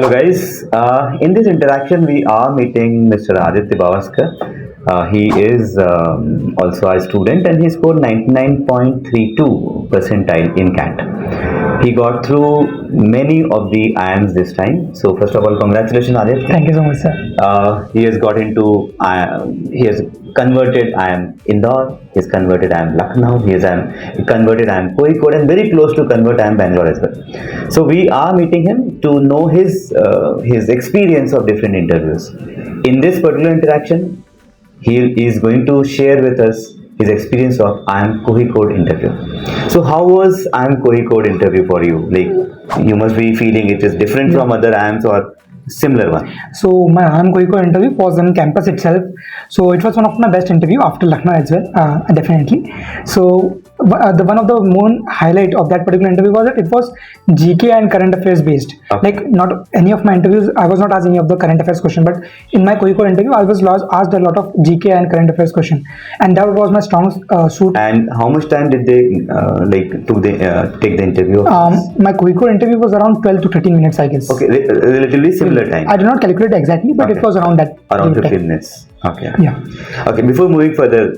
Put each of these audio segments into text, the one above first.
Hello guys, in this interaction we are meeting Mr. Aditya Bavaskar. He is also a student and he scored 99.32 percentile in CAT. He got through many of the IIMs this time. So first of all, congratulations Aditya. Thank you so much, sir. He has got into, he has converted IIM Indore, he has converted IIM Lucknow, he has converted IIM Kozhikode and very close to convert IIM Bangalore as well. So we are meeting him to know his experience of different interviews. In this particular interaction, he is going to share with us his experience of IIM Kozhikode interview. So how was IIM Kozhikode interview for you? Like, you must be feeling it is different from other IIMs or similar one. So my IIM Kozhikode interview was on campus itself. So it was one of my best interview after Lucknow as well, definitely. So the one of the main highlight of that particular interview was that it was GK and current affairs based. Okay. Like not any of my interviews, I was not asked any of the current affairs question, but in my Kozhikode interview, I was asked a lot of GK and current affairs question, and that was my strong suit. And how much time did they take the interview? My Kozhikode interview was around 12 to 13 minutes, I guess. Okay, relatively similar time. I did not calculate exactly, but it was around that. Around 15 minutes. Okay. Yeah. Okay. Before moving further,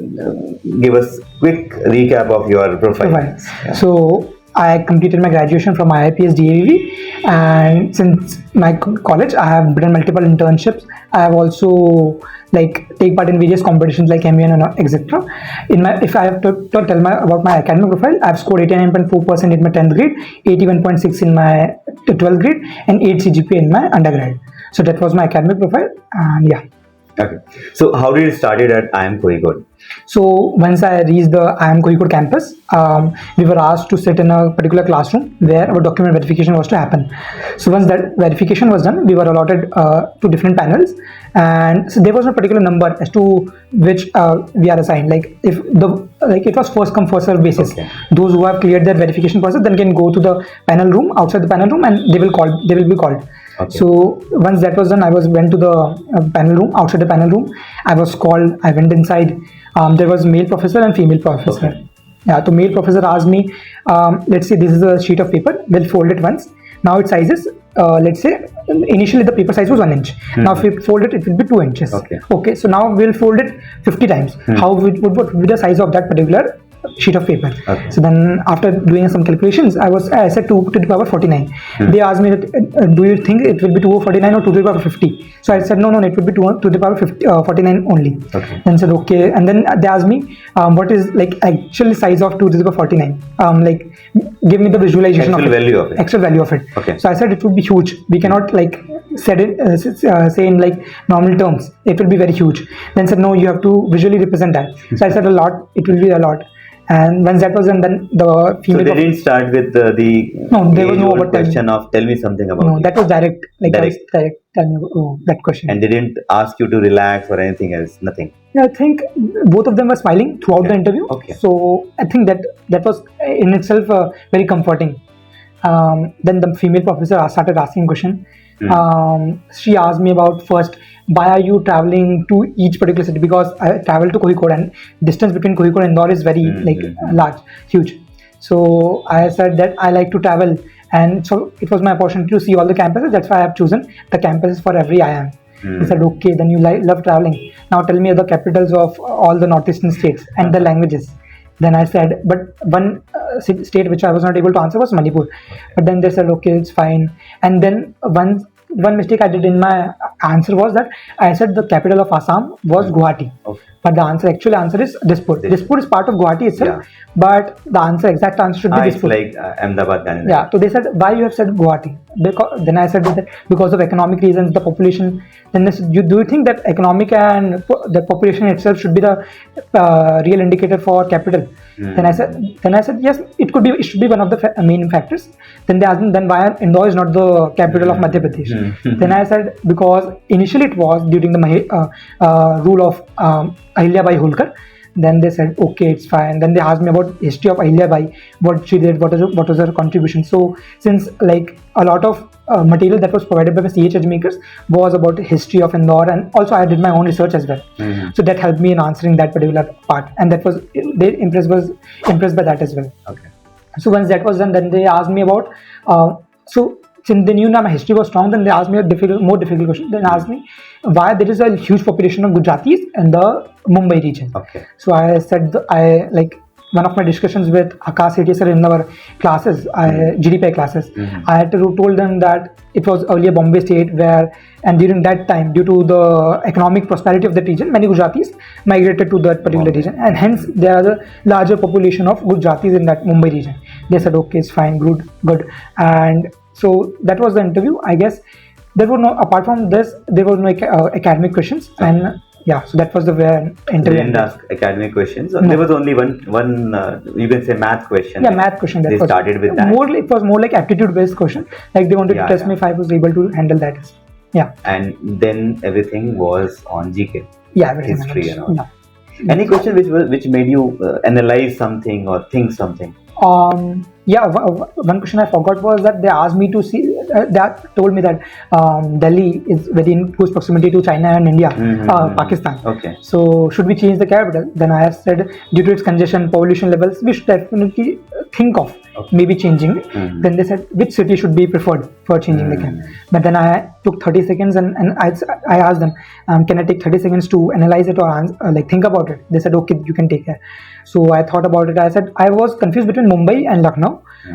give us quick recap of your profile. Yeah. So I completed my graduation from IIPS DAV, and since my college, I have done multiple internships. I have also take part in various competitions like MUN and etc. If I have to tell about my academic profile, I have scored 89.4% in my 10th grade, 81.6 in my 12th grade, and 8 CGPA in my undergrad. So that was my academic profile, and yeah. Okay. So how did it started at IIM Kozhikode? So once I reached the IIM Kozhikode campus, we were asked to sit in a particular classroom where our document verification was to happen. So once that verification was done, we were allotted to different panels, and so there was no particular number as to which we are assigned. Like if it was first come first serve basis. Okay. Those who have cleared their verification process then can go to the panel room, outside the panel room, and they will be called. Okay. So once that was done, I went to the panel room. Outside the panel room, I was called. I went inside. There was male professor and female professor. Okay. Yeah, the male professor asked me, let's say this is a sheet of paper. We'll fold it once. Now its size is, let's say, initially the paper size was 1 inch. Now if we fold it, it will be 2 inches. Okay. Okay. So now we'll fold it 50 times. What would be the size of that particular sheet of paper? Okay. So then after doing some calculations, I said 2 to the power 49. They asked me that, do you think it will be 2 to the 49 or 2 to the power 50? So I said no, it will be 2 to the power 49 only. Okay. Then said okay, and then they asked me what is actual size of 2 to the power 49. Give me the visualization actual value of it. Actual value of it. Okay. So I said it would be huge. We cannot say in normal terms. It will be very huge. Then said no, you have to visually represent that. So I said a lot. It will be a lot. And once that was done, then the female. So they didn't start with there was no question of tell me something about. No, that was direct. Direct. Tell me that question. And they didn't ask you to relax or anything else. Nothing. Yeah, I think both of them were smiling throughout the interview. Okay. So I think that was in itself very comforting. Then the female professor started asking question. She asked me about first, why are you traveling to each particular city? Because I traveled to Kozhikode and distance between Kozhikode and Indore is very large, huge. So I said that I like to travel, and so it was my opportunity to see all the campuses. That's why I have chosen the campuses for every IIM. He said, okay, then you love traveling. Now tell me the capitals of all the northeastern states and the languages. Then I said, but one state which I was not able to answer was Manipur. But then they said, okay, it's fine. And then one mistake I did in my answer was that I said the capital of Assam was Guwahati. Okay. But the actual answer is Dispur. Dispur is part of Guwahati itself, but the exact answer should be Dispur. It's like Ahmedabad. Yeah, so they said, why you have said Guwahati? Then I said that because of economic reasons, the population. Then they said, do you think that economic and the population itself should be the real indicator for capital? Then I said yes, it should be one of the main factors. Then they asked me, then why Indore is not the capital of Madhya Pradesh? Then I said because initially it was during the rule of Ahilyabai Holkar. Then they said, okay, it's fine. Then they asked me about history of Ahilyabai, what she did, what was her contribution. So since a lot of material that was provided by the CH EdgeMakers was about history of Indore, and also I did my own research as well. So that helped me in answering that particular part, and that was impressed by that as well. Okay. So once that was done, then they asked me about since they knew that my history was strong, then they asked me a more difficult question. Then asked me why there is a huge population of Gujaratis in the Mumbai region. Okay. So I said one of my discussions with 𝗪𝗂 sir in our classes, GDPI classes, I had told them that it was earlier Bombay state and during that time, due to the economic prosperity of that region, many Gujaratis migrated to that particular region, and hence there are the larger population of Gujaratis in that Mumbai region. They said, okay, it's fine, good. And so that was the interview. I guess there were no, apart from this, there were no academic questions, and yeah, so that was the interview. They didn't ask academic questions. No. There was only one you can say math question. Yeah, math question. They started with that. It was more like aptitude-based question. Like they wanted to test me if I was able to handle that. Yeah. And then everything was on GK. Yeah, everything. History and all. Yeah. Any question which made you analyze something or think something? Yeah, one question I forgot was that they asked me to see, that told me that Delhi is very in close proximity to China and India, Pakistan. Okay. So should we change the capital? Then I have said, due to its congestion, pollution levels, we should definitely think of maybe changing it. Then they said, which city should be preferred for changing the capital? But then I took 30 seconds and I asked them, can I take 30 seconds to analyze it or think about it? They said, okay, you can take it. So I thought about it. I said, I was confused between Mumbai and Lucknow.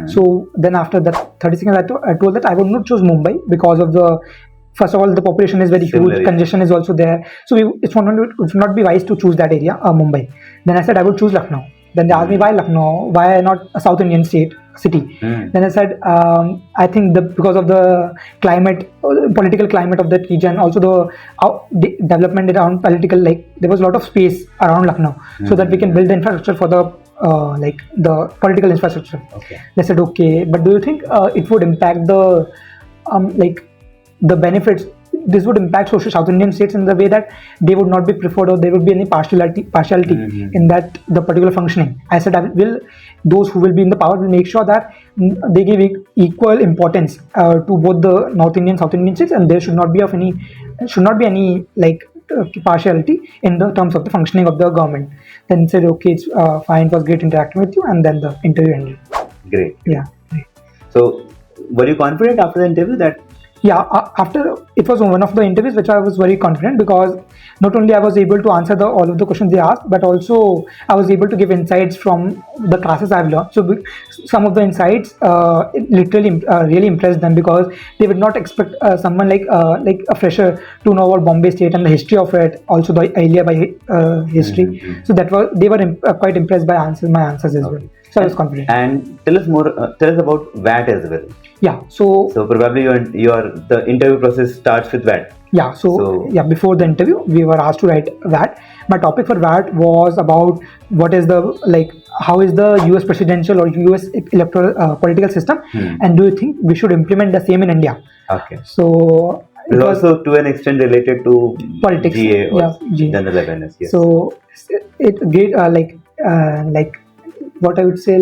So then after that 30 seconds, I told that I would not choose Mumbai because of first of all, the population is very huge, congestion is also there. So it would not be wise to choose that area, Mumbai. Then I said I would choose Lucknow. Then they asked me why Lucknow, why not a South Indian city? Then I said, I think because of the climate, political climate of that region, also the development around political, there was a lot of space around Lucknow, so that we can build the infrastructure for the political infrastructure. Okay. They said, okay, but do you think it would impact the benefits? This would impact social South Indian states in the way that they would not be preferred or there would be any partiality in that the particular functioning. I said, those who will be in the power will make sure that they give equal importance to both the North Indian, South Indian states, and there should not be any partiality in the terms of the functioning of the government. Then he said, okay, it's fine. It was great interacting with you, and then the interview ended. Great. Yeah. So, were you confident after the interview that? Yeah, after it was one of the interviews which I was very confident, because not only I was able to answer all of the questions they asked, but also I was able to give insights from the classes I've learned. So some of the insights literally really impressed them, because they would not expect someone like a fresher to know about Bombay state and the history of it, also the 𝗪𝗲 history. So they were quite impressed by my answers as well. So I was confident. And tell us about VAT as well. Yeah, so probably the interview process starts with VAT. Yeah, so before the interview we were asked to write VAT. My topic for VAT was about how is the US presidential or US electoral political system, and do you think we should implement the same in India? Okay. So it was also to an extent related to politics, GA or general awareness. Yes. So it what I would say,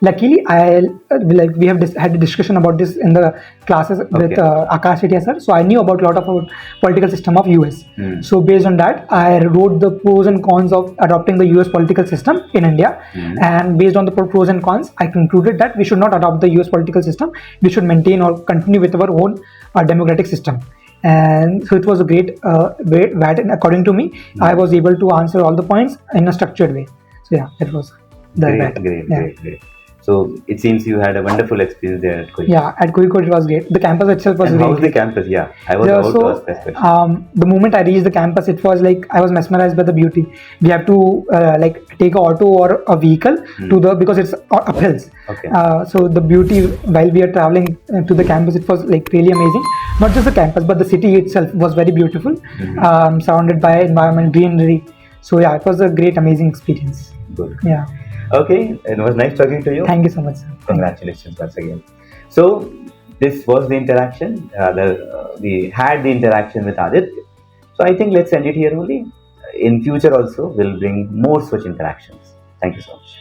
luckily we have had a discussion about this in the classes with 𝗪𝗂 sir. So I knew about a lot about political system of US. So based on that, I wrote the pros and cons of adopting the US political system in India. And based on the pros and cons, I concluded that we should not adopt the US political system. We should maintain or continue with our own democratic system. And so it was a great VAT, and according to me, I was able to answer all the points in a structured way. So yeah, that was great. So it seems you had a wonderful experience there at Kozhikode. Yeah, at Kozhikode it was great. The campus itself was great. How was the campus? Yeah, I was about to ask that question. The moment I reached the campus, it was I was mesmerized by the beauty. We have to take an auto or a vehicle because it's uphills. Okay. So the beauty while we are traveling to the campus, it was really amazing. Not just the campus, but the city itself was very beautiful, surrounded by environment, greenery. So yeah, it was a great, amazing experience. Good. Yeah. Okay, it was nice talking to you. Thank you so much, sir. Congratulations once again. So this was the interaction. We had the interaction with Aditya. So I think let's end it here only. In future also, we'll bring more such interactions. Thank you so much.